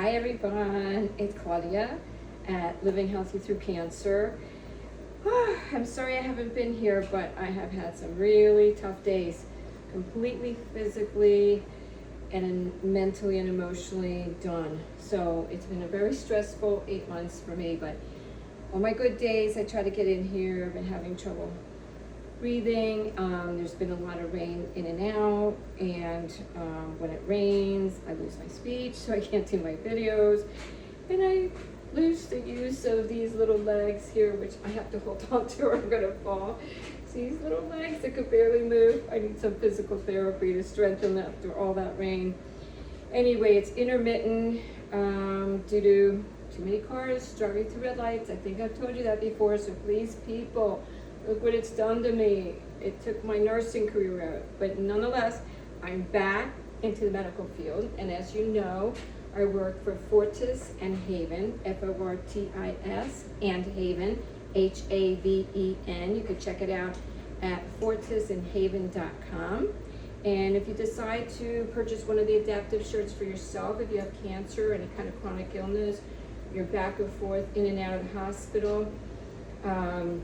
Hi everyone, it's Claudia at Living Healthy Through Cancer. I'm sorry I haven't been here, but I have had some really tough days, completely physically and mentally and emotionally done. So it's been a very stressful 8 months for me, but on my good days I try to get in here. I've been having trouble breathing. There's been a lot of rain in and out, and when it rains I lose my speech, so I can't do my videos, and I lose the use of these little legs here, which I have to hold on to or I'm gonna fall. See these little legs that could barely move? I need some physical therapy to strengthen them after all that rain. Anyway, it's intermittent due to too many cars driving through red lights. I think I've told you that before, so please, people, look what it's done to me. It took my nursing career out, but nonetheless, I'm back into the medical field, and as you know, I work for Fortis and Haven, Fortis and Haven, Haven. You can check it out at fortisandhaven.com. And if you decide to purchase one of the adaptive shirts for yourself, if you have cancer, any kind of chronic illness, you're back and forth in and out of the hospital, and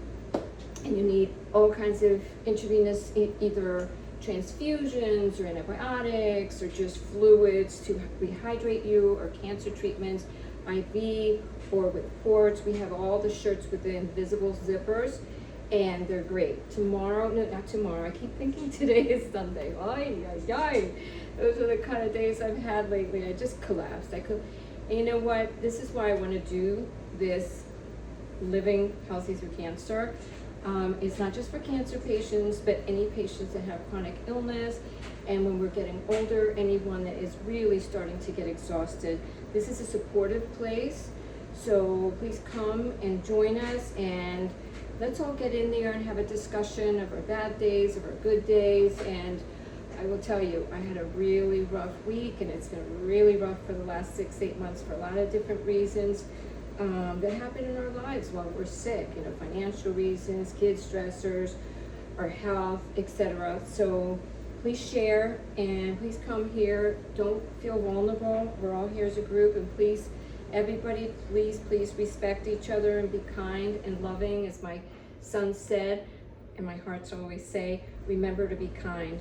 you need all kinds of intravenous, either transfusions or antibiotics or just fluids to rehydrate you, or cancer treatments, IV or with ports. We have all the shirts with the invisible zippers, and they're great. Not tomorrow, I keep thinking today is Sunday. Those are the kind of days I've had lately. I just collapsed. And you know what? This is why I want to do this Living Healthy Through Cancer. It's not just for cancer patients, but any patients that have chronic illness, and when we're getting older, anyone that is really starting to get exhausted. This is a supportive place, so please come and join us, and let's all get in there and have a discussion of our bad days, of our good days. And I will tell you, I had a really rough week, and it's been really rough for the last 6-8 months for a lot of different reasons that happen in our lives while we're sick, financial reasons, kids stressors, our health, etc. So please share, and please come here. Don't feel vulnerable. We're all here as a group, and please, everybody, please respect each other and be kind and loving. As my son said, and my hearts always say, remember to be kind.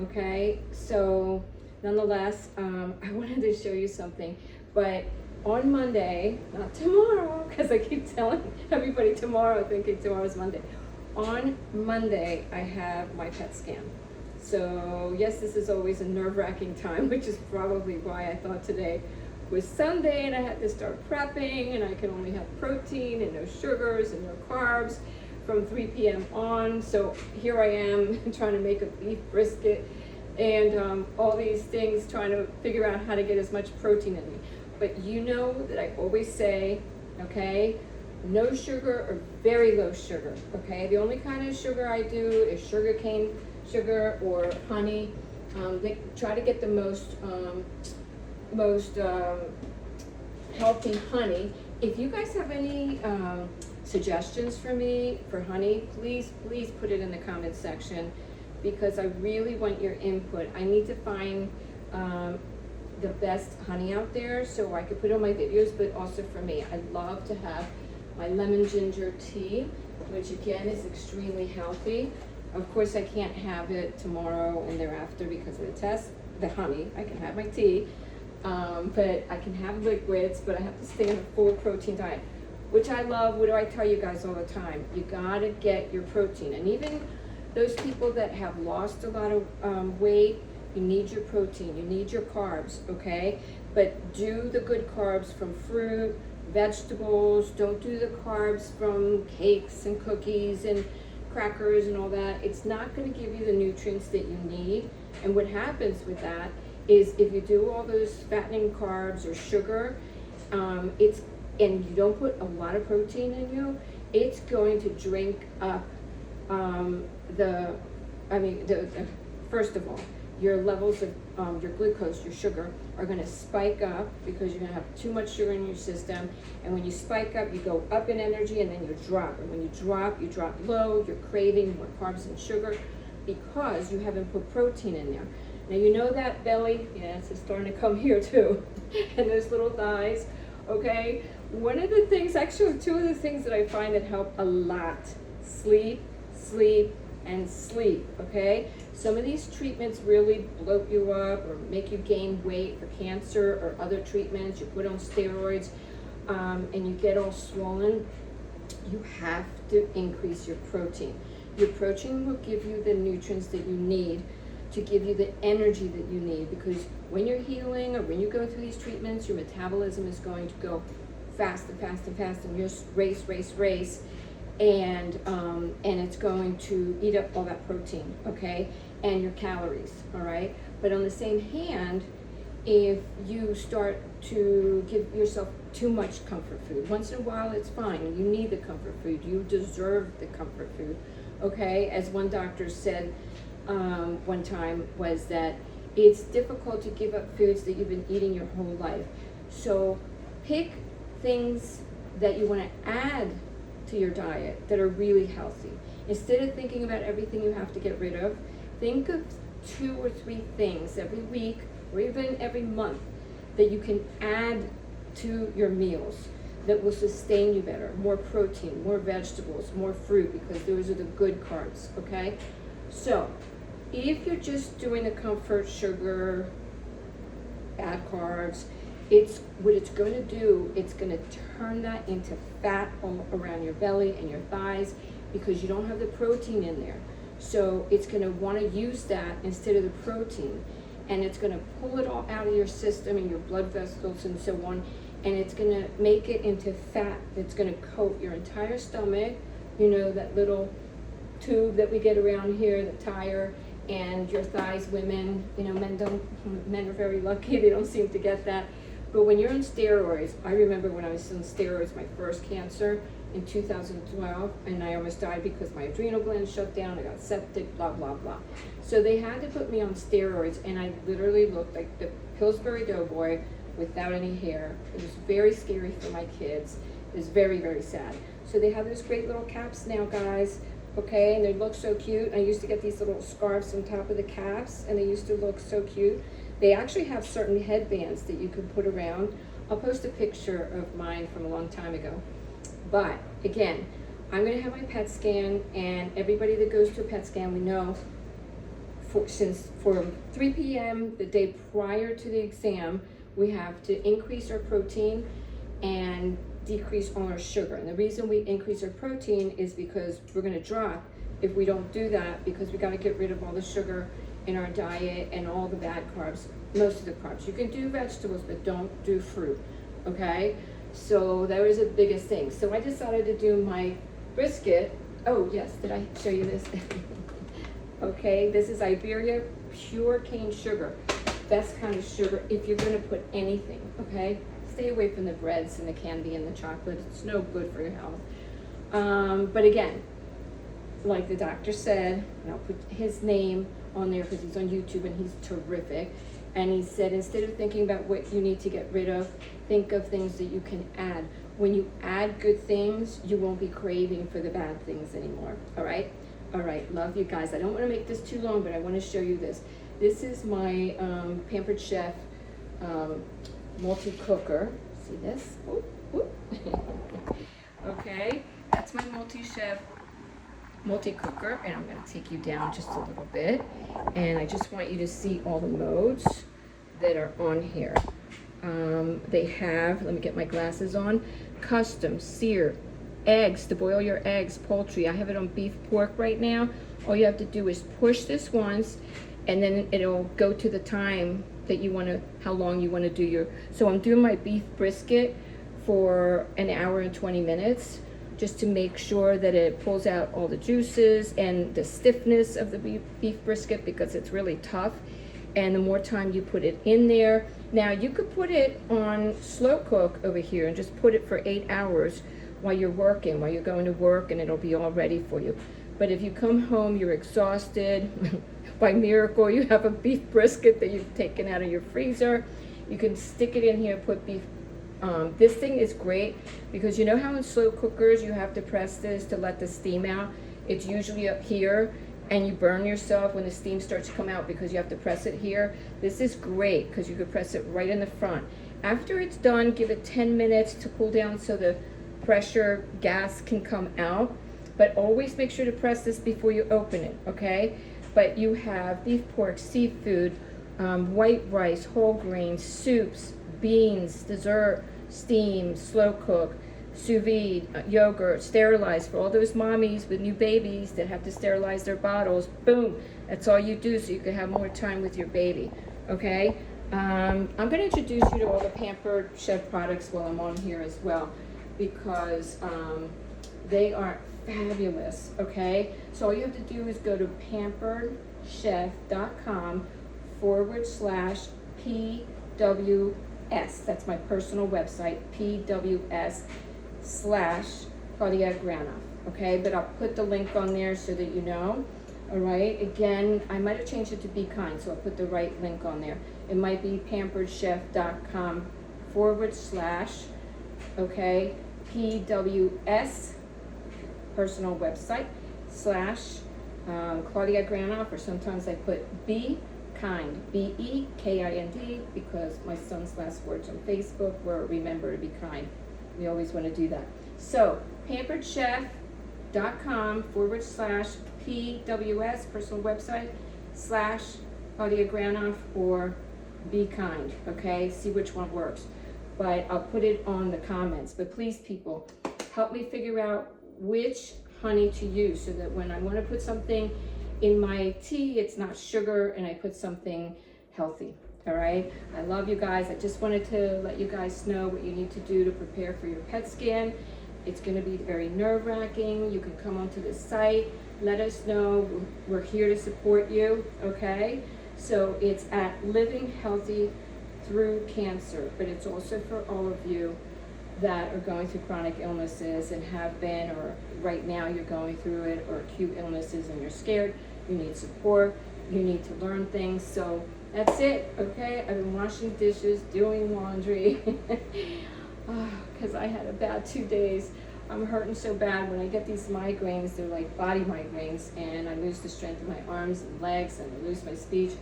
Okay, so nonetheless, I wanted to show you something, but on Monday, not tomorrow, because I keep telling everybody tomorrow, thinking tomorrow's Monday. On Monday, I have my PET scan. So yes, this is always a nerve-wracking time, which is probably why I thought today was Sunday, and I had to start prepping, and I can only have protein and no sugars and no carbs from 3 p.m. on. So here I am trying to make a beef brisket and all these things, trying to figure out how to get as much protein in me. But you know that I always say, okay, no sugar or very low sugar, okay? The only kind of sugar I do is sugar cane sugar or honey. They try to get the most healthy honey. If you guys have any suggestions for me for honey, please put it in the comment section, because I really want your input. I need to find the best honey out there so I could put on my videos, but also for me. I love to have my lemon ginger tea, which again is extremely healthy. Of course, I can't have it tomorrow and thereafter because of the test, the honey. I can have my tea, but I can have liquids, but I have to stay on a full protein diet, which I love. What do I tell you guys all the time? You gotta get your protein. And even those people that have lost a lot of weight, you need your protein, you need your carbs, okay? But do the good carbs from fruit, vegetables. Don't do the carbs from cakes and cookies and crackers and all that. It's not going to give you the nutrients that you need. And what happens with that is, if you do all those fattening carbs or sugar, and you don't put a lot of protein in you, it's going to drink up first of all, your levels of your glucose, your sugar, are going to spike up because you're going to have too much sugar in your system. And when you spike up, you go up in energy, and then you drop. And when you drop low. You're craving more carbs and sugar because you haven't put protein in there. Now you know that belly, yes, it's starting to come here too, and those little thighs, okay? One of the things, actually two of the things that I find that help a lot, sleep, sleep, and sleep, okay? Some of these treatments really bloat you up or make you gain weight for cancer or other treatments. You put on steroids and you get all swollen. You have to increase your protein. Your protein will give you the nutrients that you need to give you the energy that you need, because when you're healing or when you go through these treatments, your metabolism is going to go fast and fast and fast, and just race, and it's going to eat up all that protein, okay, and your calories, all right? But on the same hand, if you start to give yourself too much comfort food, once in a while it's fine. You need the comfort food. You deserve the comfort food, okay? As one doctor said one time, was that it's difficult to give up foods that you've been eating your whole life. So pick things that you want to add to your diet that are really healthy. Instead of thinking about everything you have to get rid of, think of 2 or 3 things every week or even every month that you can add to your meals that will sustain you better. More protein, more vegetables, more fruit, because those are the good carbs, okay? So if you're just doing the comfort sugar, bad carbs, what it's going to do, it's going to turn that into fat all around your belly and your thighs, because you don't have the protein in there. So it's going to want to use that instead of the protein, and it's going to pull it all out of your system and your blood vessels and so on, and it's going to make it into fat that's going to coat your entire stomach, you know, that little tube that we get around here, the tire, and your thighs. Women, you know, men are very lucky, they don't seem to get that. But when you're on steroids, I remember when I was on steroids, my first cancer in 2012, and I almost died because my adrenal glands shut down, I got septic, blah, blah, blah. So they had to put me on steroids, and I literally looked like the Pillsbury Doughboy without any hair. It was very scary for my kids. It was very, very sad. So they have those great little caps now, guys, okay, and they look so cute. I used to get these little scarves on top of the caps, and they used to look so cute. They actually have certain headbands that you can put around. I'll post a picture of mine from a long time ago. But again, I'm going to have my PET scan, and everybody that goes to a PET scan, we know for 3 p.m. the day prior to the exam, we have to increase our protein and decrease all our sugar. And the reason we increase our protein is because we're going to drop if we don't do that, because we got to get rid of all the sugar in our diet and all the bad carbs, most of the carbs. You can do vegetables, but don't do fruit, okay? So that was the biggest thing. So I decided to do my brisket. Oh yes, did I show you this? Okay, this is Iberia pure cane sugar. Best kind of sugar if you're gonna put anything, okay? Stay away from the breads and the candy and the chocolate. It's no good for your health. But again, like the doctor said, and I'll put his name on there because he's on YouTube and he's terrific. And he said, instead of thinking about what you need to get rid of, think of things that you can add. When you add good things, you won't be craving for the bad things anymore. All right? All right, love you guys. I don't want to make this too long, but I want to show you this. This is my Pampered Chef multi-cooker. See this? Ooh, ooh. Okay, that's my multi-chef multi-cooker, and I'm going to take you down just a little bit, and I just want you to see all the modes that are on here. They have, let me get my glasses on, custom, sear, eggs, to boil your eggs, poultry. I have it on beef pork right now. All you have to do is push this once, and then it'll go to the time that you want to, how long you want to do your, so I'm doing my beef brisket for an hour and 20 minutes, just to make sure that it pulls out all the juices and the stiffness of the beef brisket, because it's really tough. And the more time you put it in there, now you could put it on slow cook over here and just put it for 8 hours while you're working, while you're going to work, and it'll be all ready for you. But if you come home, you're exhausted, by miracle you have a beef brisket that you've taken out of your freezer, you can stick it in here, put beef. This thing is great because you know how in slow cookers you have to press this to let the steam out? It's usually up here, and you burn yourself when the steam starts to come out because you have to press it here, this is great because you could press it right in the front. After it's done, give it 10 minutes to cool down so the pressure gas can come out. But always make sure to press this before you open it, okay? But you have beef, pork, seafood, white rice, whole grains, soups, beans, dessert, steam, slow cook, sous vide, yogurt, sterilized for all those mommies with new babies that have to sterilize their bottles. Boom, that's all you do so you can have more time with your baby, okay? I'm gonna introduce you to all the Pampered Chef products while I'm on here as well, because they are fabulous, okay? So all you have to do is go to pamperedchef.com/PWS. That's my personal website, PWS/Claudia Granoff, okay? But I'll put the link on there so that you know, all right? Again, I might have changed it to Be Kind, so I'll put the right link on there. It might be pamperedchef.com/ okay, PWS personal website / Claudia Granoff, or sometimes I put Be Kind, BEKIND, because my son's last words on Facebook were remember to be kind. We always want to do that. So pamperedchef.com / PWS personal website / Claudia Granoff, or Be Kind, okay? See which one works. But I'll put it on the comments. But please, people, help me figure out which honey to use so that when I want to put something in my tea, it's not sugar and I put something healthy, all right? I love you guys. I just wanted to let you guys know what you need to do to prepare for your PET scan. It's going to be very nerve-wracking. You can come onto the site. Let us know. We're here to support you, okay? So it's at Living Healthy Through Cancer, but it's also for all of you that are going through chronic illnesses and have been, or right now you're going through it, or acute illnesses and you're scared, you need support, you need to learn things. So that's it, okay? I've been washing dishes, doing laundry, because I had a bad 2 days. I'm hurting so bad. When I get these migraines, they're like body migraines, and I lose the strength of my arms and legs, and I lose my speech.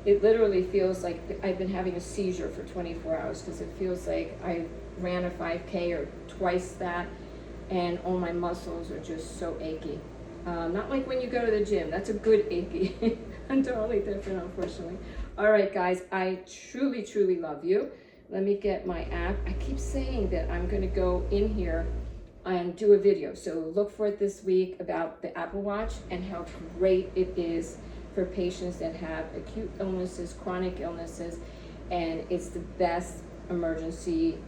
It literally feels like I've been having a seizure for 24 hours because it feels like I ran a 5K or twice that, and all my muscles are just so achy. Not like when you go to the gym. That's a good achy. I'm totally different, unfortunately. All right, guys, I truly, truly love you. Let me get my app. I keep saying that I'm going to go in here and do a video. So look for it this week about the Apple Watch and how great it is for patients that have acute illnesses, chronic illnesses, and it's the best emergency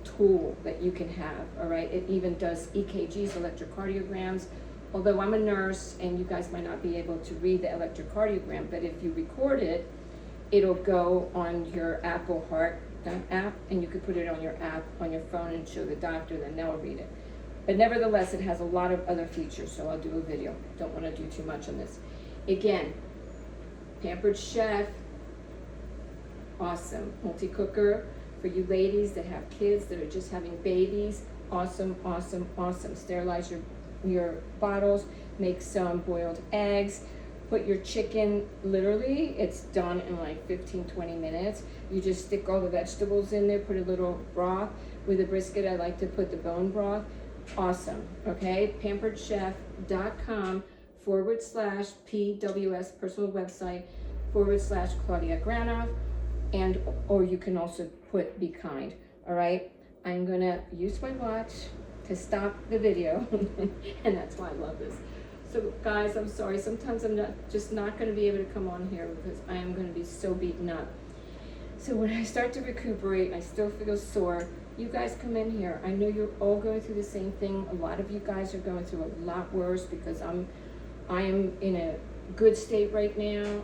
tool that you can have, all right? It even does EKGs, electrocardiograms. Although I'm a nurse and you guys might not be able to read the electrocardiogram, but if you record it, it'll go on your Apple Heart app, and you could put it on your app on your phone and show the doctor, then they'll read it. But nevertheless, it has a lot of other features, so I'll do a video. Don't want to do too much on this. Again, Pampered Chef, awesome. Multi-cooker for you ladies that have kids that are just having babies, awesome, awesome, awesome. Sterilize your bottles, make some boiled eggs, put your chicken, literally, it's done in like 15-20 minutes. You just stick all the vegetables in there, put a little broth. With a brisket, I like to put the bone broth. Awesome, okay? pamperedchef.com / PWS personal website / Claudia Granoff, and or you can also put Be Kind, all right? I'm gonna use my watch to stop the video, and that's why I love this. So guys, I'm sorry, sometimes I'm not gonna be able to come on here because I am gonna be so beaten up. So when I start to recuperate, I still feel sore. You guys come in here. I know you're all going through the same thing. A lot of you guys are going through a lot worse because I am in a good state right now.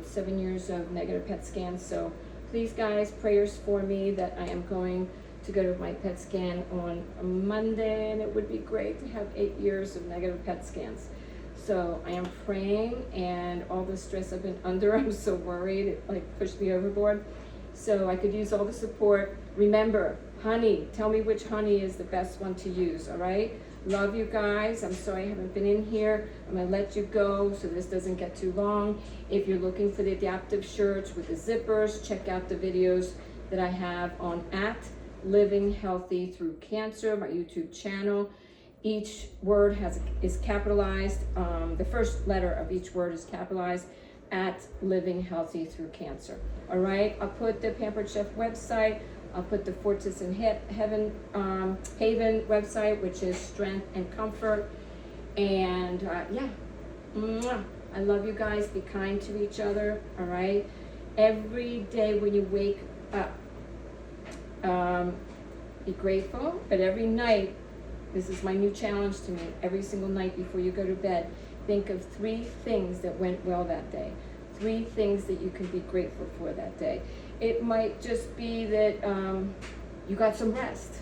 7 years of negative PET scans. So please, guys, prayers for me that I am going to go to my PET scan on a Monday, and it would be great to have 8 years of negative PET scans. So I am praying, and all the stress I've been under, I'm so worried, it like pushed me overboard. So I could use all the support. Remember, honey, tell me which honey is the best one to use, all right? Love you guys. I'm sorry I haven't been in here. I'm gonna let you go so this doesn't get too long. If you're looking for the adaptive shirts with the zippers, check out the videos that I have on Living Healthy Through Cancer, my YouTube channel. Each word is capitalized. The first letter of each word is capitalized, Living Healthy Through Cancer. All right, I'll put the Pampered Chef website. I'll put the Fortis and Haven website, which is strength and comfort. And yeah, mwah. I love you guys. Be kind to each other. All right, every day when you wake up, be grateful. But every night, this is my new challenge to me. Every single night before you go to bed, think of 3 things that went well that day. 3 things that you can be grateful for that day. It might just be that you got some rest,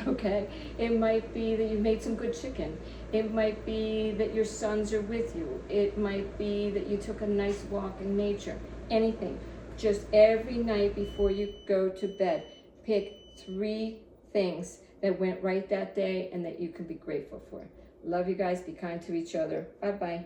okay? It might be that you made some good chicken. It might be that your sons are with you. It might be that you took a nice walk in nature. Anything. Just every night before you go to bed, pick 3 things that went right that day and that you can be grateful for. Love you guys. Be kind to each other. Bye-bye.